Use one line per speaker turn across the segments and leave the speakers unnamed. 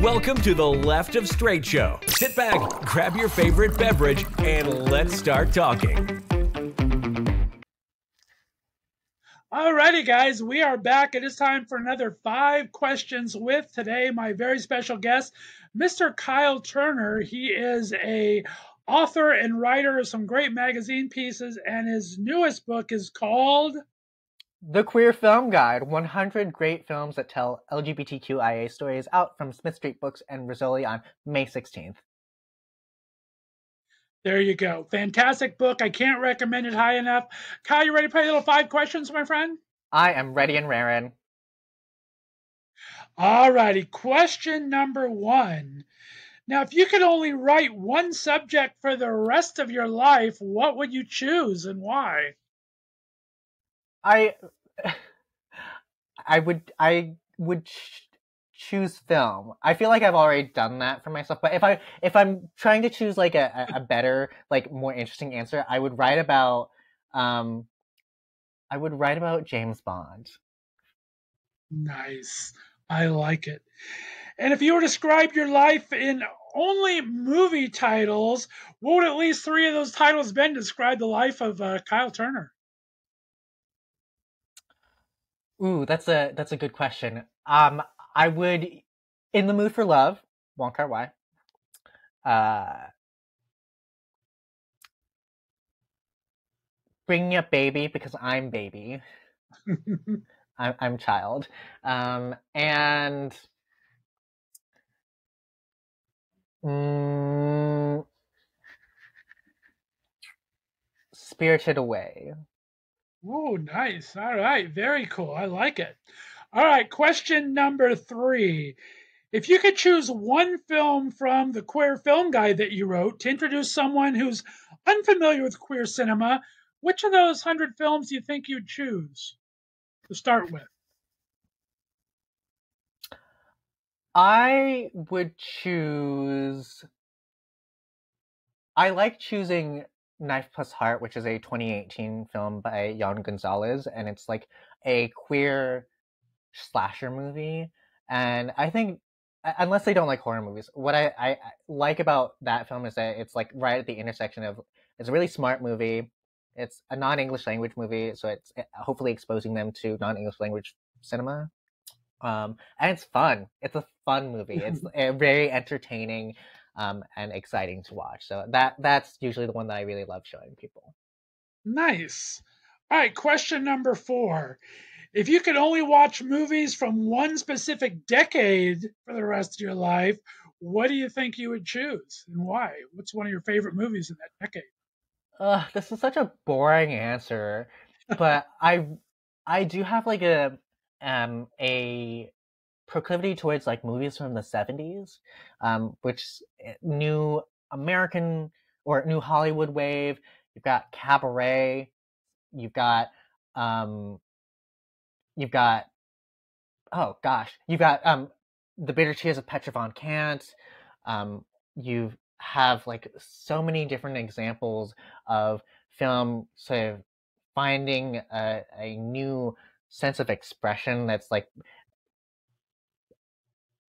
Welcome to the Left of Str8 Show. Sit back, grab your favorite beverage, and let's start talking.
Alrighty, guys, we are back. It is time for another 5 questions with today my very special guest, Mr. Kyle Turner. He is a author and writer of some great magazine pieces, and his newest book is called
The Queer Film Guide, 100 Great Films That Tell LGBTQIA Stories, out from Smith Street Books and Rizzoli on May 16th.
There you go. Fantastic book. I can't recommend it high enough. Kyle, you ready to play a little 5 questions, my friend?
I am ready and raring.
Alrighty, question number 1. Now, if you could only write one subject for the rest of your life, what would you choose and why?
I would choose film. I feel like I've already done that for myself, but if I'm trying to choose like a better, like more interesting answer, I would write about James Bond.
Nice. I like it. And if you were to describe your life in only movie titles, what would at least 3 of those titles been to describe the life of Kyle Turner?
Ooh, that's a good question. I would, In the Mood for Love, Wong Kar-wai. Bringing Up Baby, because I'm baby. I'm child. And Spirited Away.
Oh, nice. All right. Very cool. I like it. All right. Question number 3. If you could choose one film from the Queer Film Guide that you wrote to introduce someone who's unfamiliar with queer cinema, which of those 100 films do you think you'd choose to start with?
I like choosing Knife Plus Heart, which is a 2018 film by Jan Gonzalez, and it's like a queer slasher movie. And I think, unless they don't like horror movies, what I like about that film is that it's like right at the intersection of, it's a really smart movie, it's a non-English language movie, so it's hopefully exposing them to non-English language cinema. And it's fun. It's a fun movie. It's very entertaining and exciting to watch. So that's usually the one that I really love showing people.
Nice. All right, question number 4. If you could only watch movies from one specific decade for the rest of your life, what do you think you would choose and why? What's one of your favorite movies in that decade?
This is such a boring answer, but I do have like a proclivity towards like movies from the 70s, which new American or new Hollywood wave. You've got Cabaret, you've got The Bitter Tears of Petra von Kant. You have like so many different examples of film sort of finding a new sense of expression that's like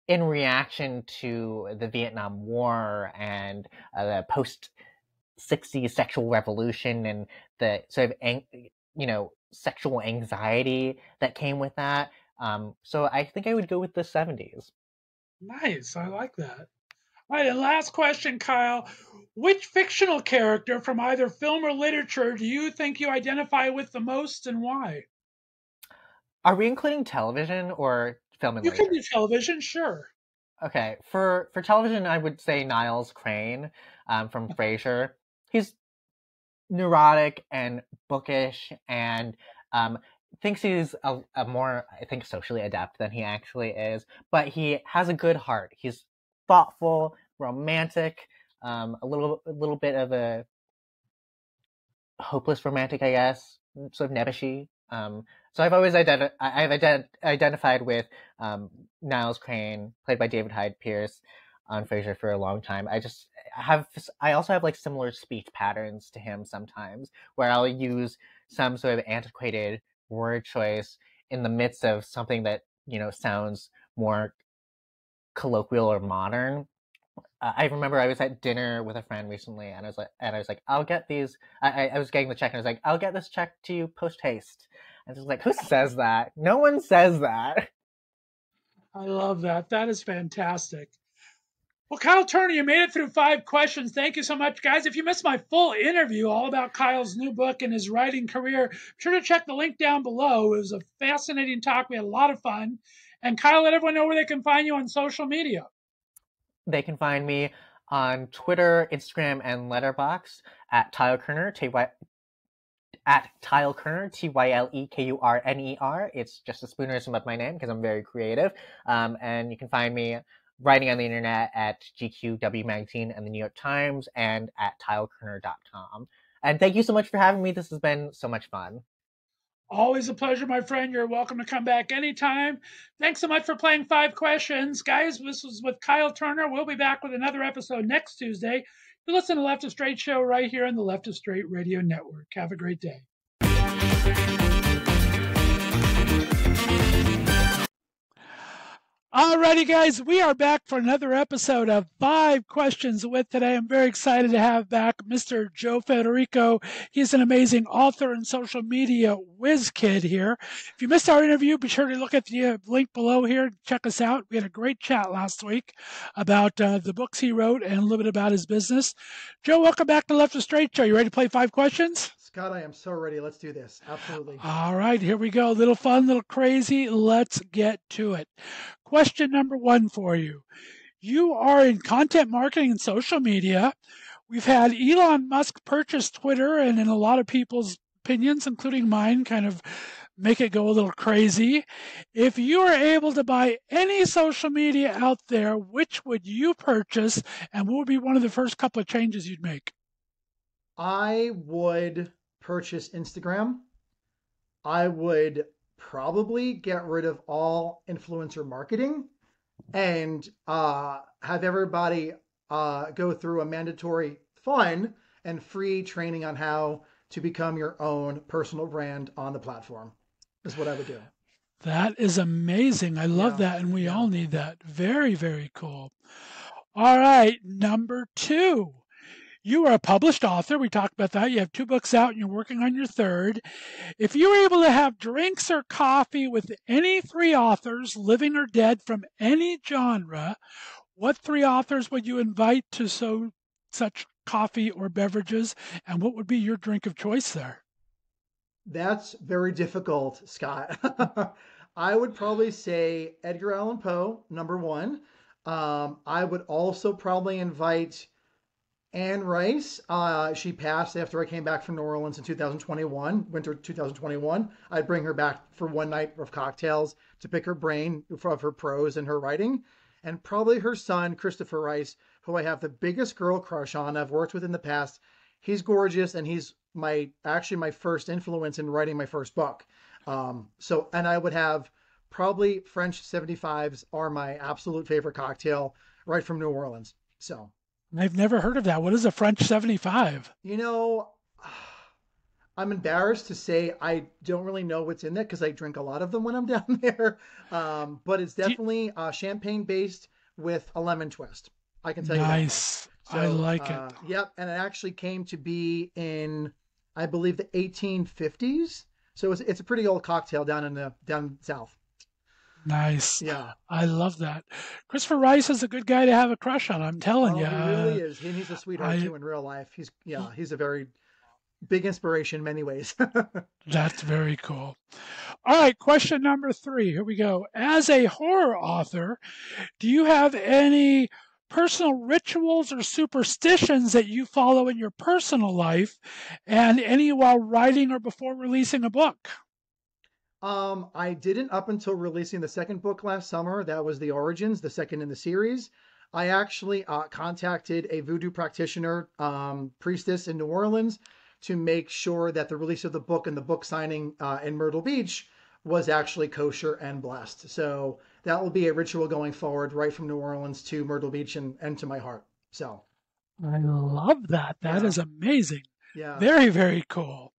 in reaction to the Vietnam War and the post-60s sexual revolution and the sort of sexual anxiety that came with that. So I think I would go with the 70s.
Nice. I like that. All right, and last question, Kyle. Which fictional character from either film or literature do you think you identify with the most and why?
Are we including television or film and
You
literature?
can do television, sure.
Okay, for television, I would say Niles Crane from Frasier. He's neurotic and bookish and thinks he's a more, I think, socially adept than he actually is, but he has a good heart. He's thoughtful, romantic, a little bit of a hopeless romantic, I guess, sort of nebbishy. So I've always identified with Niles Crane, played by David Hyde Pierce on Frasier for a long time. I also have like similar speech patterns to him sometimes, where I'll use some sort of antiquated word choice in the midst of something that sounds more colloquial or modern. I remember I was at dinner with a friend recently, and I was like, I'll get these. I was getting the check, and I was like, I'll get this check to you post haste. And it's like, who says that? No one says that.
I love that. That is fantastic. Well, Kyle Turner, you made it through 5 questions. Thank you so much, guys. If you missed my full interview all about Kyle's new book and his writing career, be sure to check the link down below. It was a fascinating talk. We had a lot of fun. And Kyle, let everyone know where they can find you on social media.
They can find me on Twitter, Instagram, and Letterboxd at Tyle Kerner, at Tyle Kerner, TYLEKURNER. It's just a spoonerism of my name because I'm very creative. And you can find me writing on the internet at GQW Magazine and the New York Times and at tylekerner.com. And thank you so much for having me. This has been so much fun.
Always a pleasure, my friend. You're welcome to come back anytime. Thanks so much for playing 5 questions. Guys, this was with Kyle Turner. We'll be back with another episode next Tuesday. You listen to Left of Str8 Show right here on the Left of Str8 Radio Network. Have a great day. Alrighty, guys, we are back for another episode of 5 Questions with today. I'm very excited to have back Mr. Joe Federico. He's an amazing author and social media whiz kid here. If you missed our interview, be sure to look at the link below here. Check us out. We had a great chat last week about the books he wrote and a little bit about his business. Joe, welcome back to Left of Str8 Show. You ready to play 5 questions?
Scott, I am so ready. Let's do this. Absolutely.
All right, here we go. A little fun, a little crazy. Let's get to it. Question number 1 for you. You are in content marketing and social media. We've had Elon Musk purchase Twitter, and in a lot of people's opinions, including mine, kind of make it go a little crazy. If you were able to buy any social media out there, which would you purchase, and what would be one of the first couple of changes you'd make?
I would purchase Instagram. I would probably get rid of all influencer marketing and have everybody go through a mandatory fun and free training on how to become your own personal brand on the platform is what I would do.
That is amazing. I love that, and we all need that. Very, very cool. All right, number 2. You are a published author. We talked about that. You have 2 books out and you're working on your 3rd. If you were able to have drinks or coffee with any 3 authors, living or dead, from any genre, what 3 authors would you invite to such coffee or beverages, and what would be your drink of choice there?
That's very difficult, Scott. I would probably say Edgar Allan Poe, number 1. I would also probably invite Anne Rice. She passed after I came back from New Orleans in 2021, winter 2021. I'd bring her back for one night of cocktails to pick her brain of her prose and her writing. And probably her son, Christopher Rice, who I have the biggest girl crush on. I've worked with in the past. He's gorgeous, and he's actually my first influence in writing my first book. And I would have probably French 75s are my absolute favorite cocktail right from New Orleans. So.
I've never heard of that. What is a French 75?
You know, I'm embarrassed to say I don't really know what's in it because I drink a lot of them when I'm down there. But it's definitely champagne based with a lemon twist. I can tell you that.
Nice. So, I like it.
Yep. And it actually came to be in, I believe, the 1850s. So it's a pretty old cocktail down south.
Nice.
Yeah.
I love that. Christopher Rice is a good guy to have a crush on, I'm telling you.
He really is. And he's a sweetheart too in real life. He's a very big inspiration in many ways.
That's very cool. All right, question number 3. Here we go. As a horror author, do you have any personal rituals or superstitions that you follow in your personal life, and any while writing or before releasing a book?
I didn't up until releasing the 2nd book last summer. That was The Origins, the 2nd in the series. I actually contacted a voodoo practitioner, priestess in New Orleans, to make sure that the release of the book and the book signing in Myrtle Beach was actually kosher and blessed. So that will be a ritual going forward, right from New Orleans to Myrtle Beach and to my heart. So
I love that. That is amazing.
Yeah.
Very, very cool.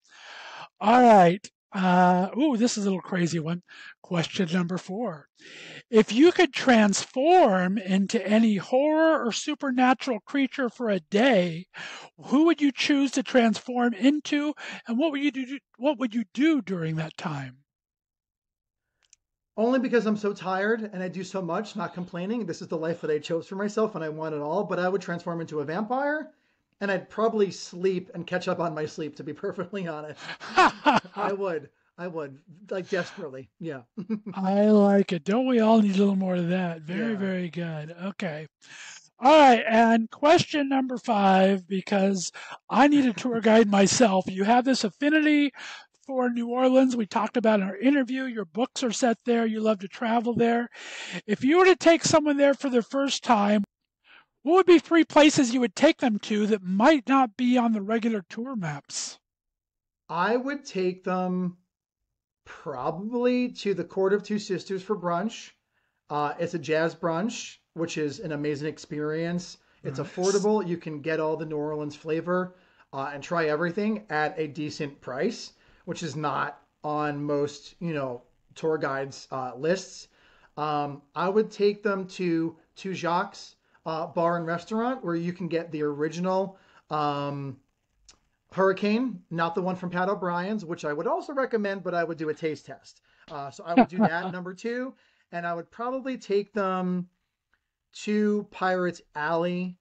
All right. This is a little crazy one. Question number 4. If you could transform into any horror or supernatural creature for a day, who would you choose to transform into, and what would you do? What would you do during that time?
Only because I'm so tired and I do so much, not complaining. This is the life that I chose for myself and I want it all. But I would transform into a vampire and I'd probably sleep and catch up on my sleep, to be perfectly honest. I would. I would. Like, desperately. Yeah.
I like it. Don't we all need a little more of that? Very,
Yeah.
very good. Okay. All right. And question number 5, because I need a tour guide myself. You have this affinity for New Orleans. We talked about in our interview. Your books are set there. You love to travel there. If you were to take someone there for the first time, what would be 3 places you would take them to that might not be on the regular tour maps?
I would take them probably to the Court of Two Sisters for brunch. It's a jazz brunch, which is an amazing experience. It's
Nice.
affordable. You can get all the New Orleans flavor and try everything at a decent price, which is not on most, tour guides' lists. I would take them to Two Jacques Bar and Restaurant, where you can get the original Hurricane, not the one from Pat O'Brien's, which I would also recommend, but I would do a taste test. So I would do that, number 2. And I would probably take them to Pirates Alley,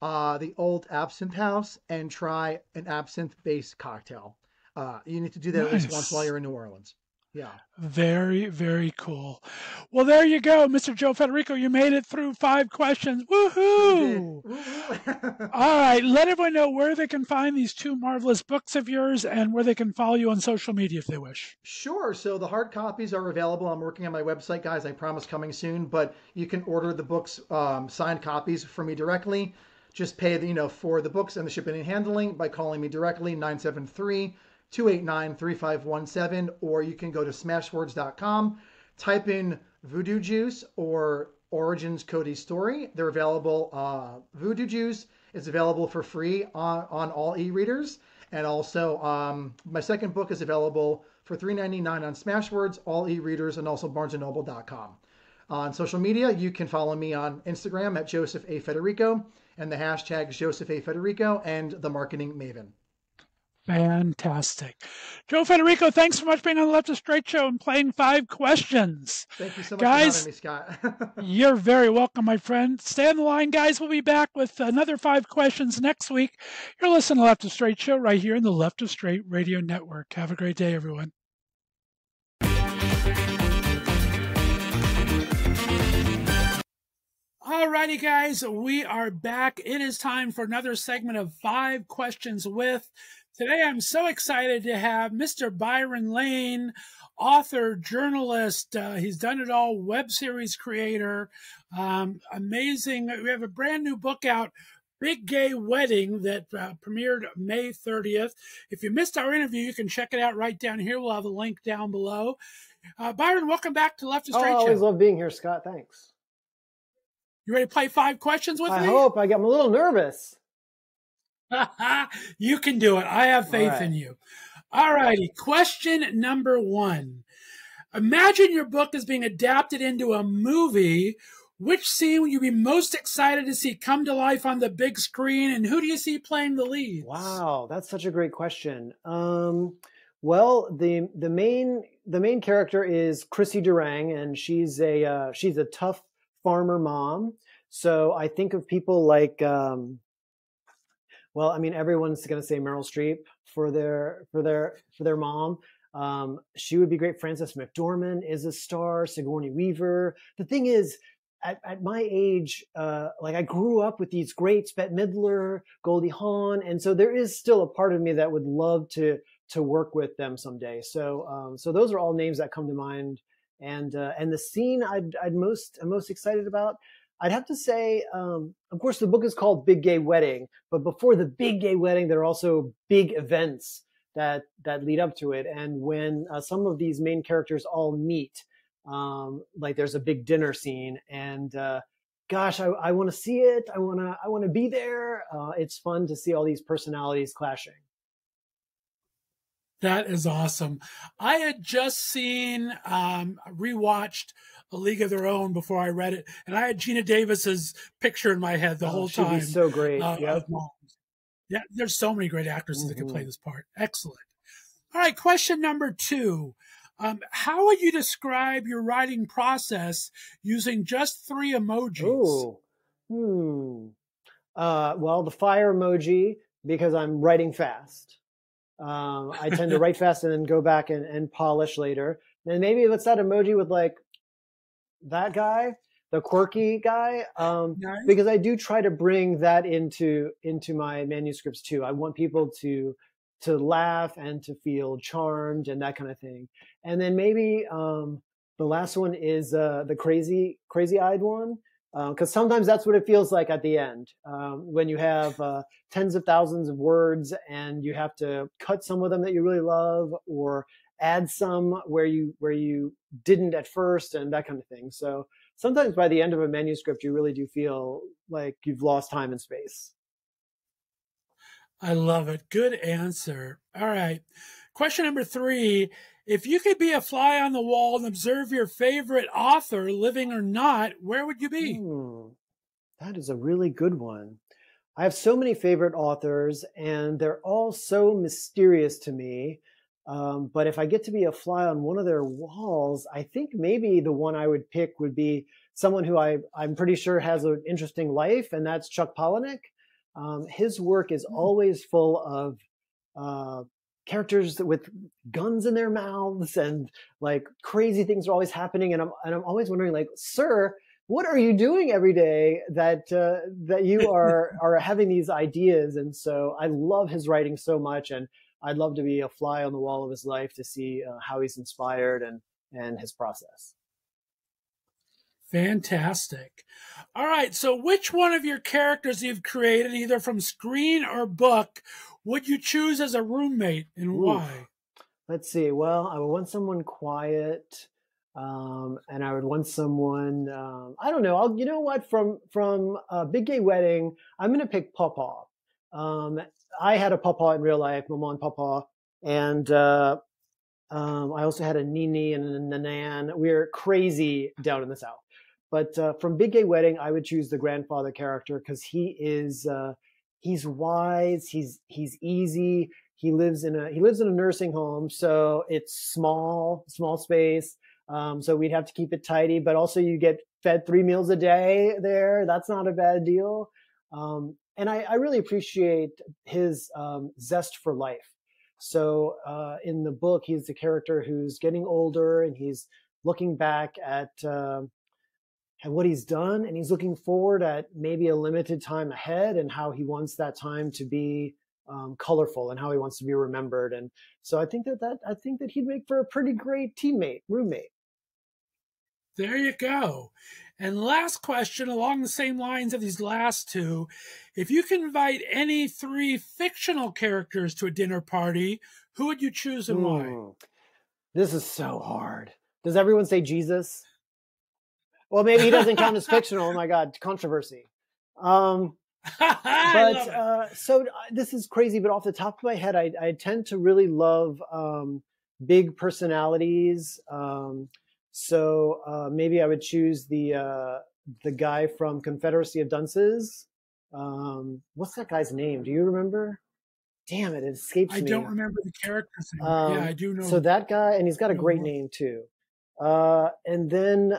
the old absinthe house, and try an absinthe-based cocktail. You need to do that at least once while
Nice.
you're in New Orleans. Yeah.
Very, very cool. Well, there you go, Mr. Joe Federico. You made it through 5 questions.
Sure did.
Woohoo! All right, let everyone know where they can find these 2 marvelous books of yours and where they can follow you on social media if they wish.
Sure. So the hard copies are available. I'm working on my website, guys. I promise coming soon. But you can order the books, signed copies from me directly. Just pay for the books and the shipping and handling by calling me directly, 973-289-3517, or you can go to smashwords.com, type in Voodoo Juice or Origins Cody's Story. They're available. Voodoo Juice is available for free on all e-readers. And also, my second book is available for $3.99 on Smashwords, all e-readers, and also barnesandnoble.com. On social media, you can follow me on Instagram at Joseph A. Federico, and the hashtags Joseph A. Federico and the Marketing Maven.
Fantastic. Joe Federico, thanks so much for being on the Left of Str8 Show and playing 5 questions.
Thank you so much
Guys,
for having me, Scott.
you're very welcome, my friend. Stay on the line, guys. We'll be back with another 5 questions next week. You're listening to the Left of Str8 Show right here in the Left of Str8 Radio Network. Have a great day, everyone. Alrighty, guys, we are back. It is time for another segment of 5 Questions With. Today, I'm so excited to have Mr. Byron Lane, author, journalist. He's done it all, web series creator. Amazing. We have a brand new book out, Big Gay Wedding, that premiered May 30th. If you missed our interview, you can check it out right down here. We'll have a link down below. Byron, welcome back to Left of Str8 Show.
I always love being here, Scott. Thanks.
You ready to play 5 questions with me?
I hope. I'm a little nervous.
You can do it. I have faith in you. All righty. Question number 1. Imagine your book is being adapted into a movie. Which scene would you be most excited to see come to life on the big screen, and who do you see playing the leads?
Wow, that's such a great question. Well, the main character is Chrissy Durang, and she's a tough farmer mom. So I think of people like, everyone's going to say Meryl Streep for their mom. She would be great. Frances McDormand is a star. Sigourney Weaver. The thing is, at my age, I grew up with these greats, Bette Midler, Goldie Hawn, and so there is still a part of me that would love to work with them someday. So those are all names that come to mind. And the scene I'm most excited about, I'd have to say, of course, the book is called Big Gay Wedding, but before the big gay wedding, there are also big events that lead up to it. And when some of these main characters all meet, there's a big dinner scene, and gosh, I want to see it. I want to be there. It's fun to see all these personalities clashing.
That is awesome. I had just seen, rewatched A League of Their Own before I read it, and I had Gina Davis's picture in my head the whole
She'd be
time.
so great.
Of Mom. Yeah, there's so many great actresses that can play
Mhm.
this part. Excellent. All right, question number 2. How would you describe your writing process using just 3 emojis?
Oh, well, the fire emoji, because I'm writing fast. I tend to write fast and then go back and polish later. And maybe it's that emoji with like that guy, the quirky guy,
Nice.
because I do try to bring that into my manuscripts too. I want people to laugh and to feel charmed and that kind of thing. And then maybe the last one is the crazy eyed one, because sometimes that's what it feels like at the end, when you have tens of thousands of words and you have to cut some of them that you really love or add some where you didn't at first and that kind of thing. So sometimes by the end of a manuscript, you really do feel like you've lost time and space.
I love it. Good answer. All right. Question number 3. If you could be a fly on the wall and observe your favorite author, living or not, where would you be?
That is a really good one. I have so many favorite authors, and they're all so mysterious to me. But if I get to be a fly on one of their walls, I think maybe the one I would pick would be someone who I'm pretty sure has an interesting life, and that's Chuck Palahniuk. His work is always full of characters with guns in their mouths and like crazy things are always happening. And I'm always wondering, like, sir, what are you doing every day that you are having these ideas? And so I love his writing so much, and I'd love to be a fly on the wall of his life to see how he's inspired and his process.
Fantastic. All right. So which one of your characters you've created, either from screen or book, would you choose as a roommate and why?
Let's see. Well, I would want someone quiet. And I would want someone, I don't know. You know what? From Big Gay Wedding, I'm going to pick Pawpaw. I had a Pawpaw in real life, Mama and Pawpaw. And I also had a Nini and a Nanan. We're crazy down in the South. But from Big Gay Wedding, I would choose the grandfather character because he is he's wise, he's easy. He lives in a nursing home, so it's small space. So we'd have to keep it tidy, but also you get fed 3 meals a day there. That's not a bad deal. And I really appreciate his zest for life. So in the book, he's the character who's getting older and he's looking back at what he's done, and he's looking forward at maybe a limited time ahead and how he wants that time to be colorful and how he wants to be remembered. And so I think that he'd make for a pretty great roommate.
There you go. And last question, along the same lines of these last 2, if you can invite any 3 fictional characters to a dinner party, who would you choose and why?
This is so hard. Does everyone say Jesus? Well, maybe he doesn't count as fictional. Oh my God, controversy. So this is crazy, but off the top of my head, I tend to really love big personalities. So maybe I would choose the guy from Confederacy of Dunces. What's that guy's name? Do you remember? Damn it, it escapes me.
I don't remember the character's name. Yeah, I do know.
So that guy, and he's got a great name too. And then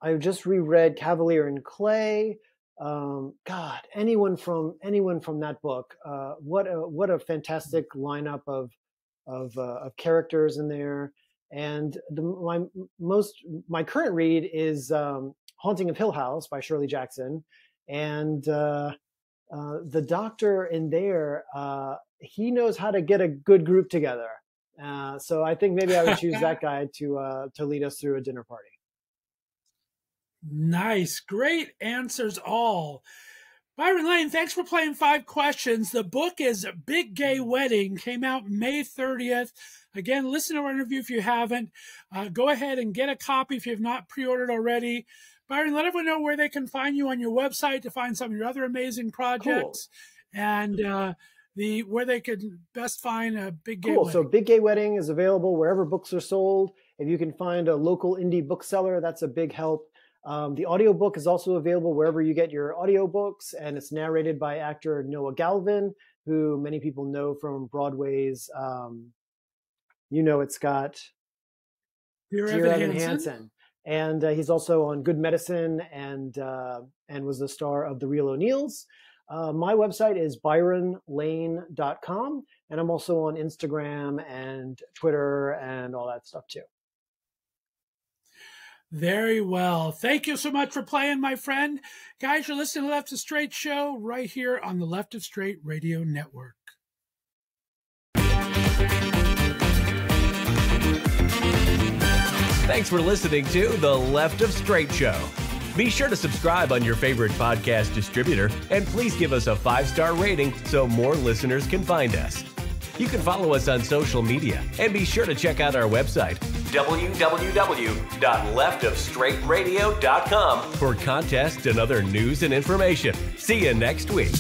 I just reread Cavalier and Clay. God, anyone from that book. What a fantastic lineup of characters in there. And my current read is Haunting of Hill House by Shirley Jackson, and the doctor in there, he knows how to get a good group together. So I think maybe I would choose that guy to lead us through a dinner party.
Nice. Great answers all. Byron Lane, thanks for playing 5 questions. The book is Big Gay Wedding, came out May 30th. Again, listen to our interview if you haven't. Go ahead and get a copy if you have not pre-ordered already. Byron, let everyone know where they can find you on your website to find some of your other amazing projects. Cool. And where they could best find a Big Gay
Cool.
Wedding.
So Big Gay Wedding is available wherever books are sold. If you can find a local indie bookseller, that's a big help. The audiobook is also available wherever you get your audiobooks, and it's narrated by actor Noah Galvin, who many people know from Broadway's, it's got
Dear
Dear
Evan
Evan
Hansen.
Hansen. And he's also on Good Medicine and was the star of The Real O'Neills. My website is byronlane.com, and I'm also on Instagram and Twitter and all that stuff too.
Very well. Thank you so much for playing, my friend. Guys, you're listening to the Left of Str8 Show right here on the Left of Str8 Radio Network.
Thanks for listening to the Left of Str8 Show. Be sure to subscribe on your favorite podcast distributor, and please give us a 5-star rating so more listeners can find us. You can follow us on social media, and be sure to check out our website, www.leftofstraightradio.com, for contests and other news and information. See you next week.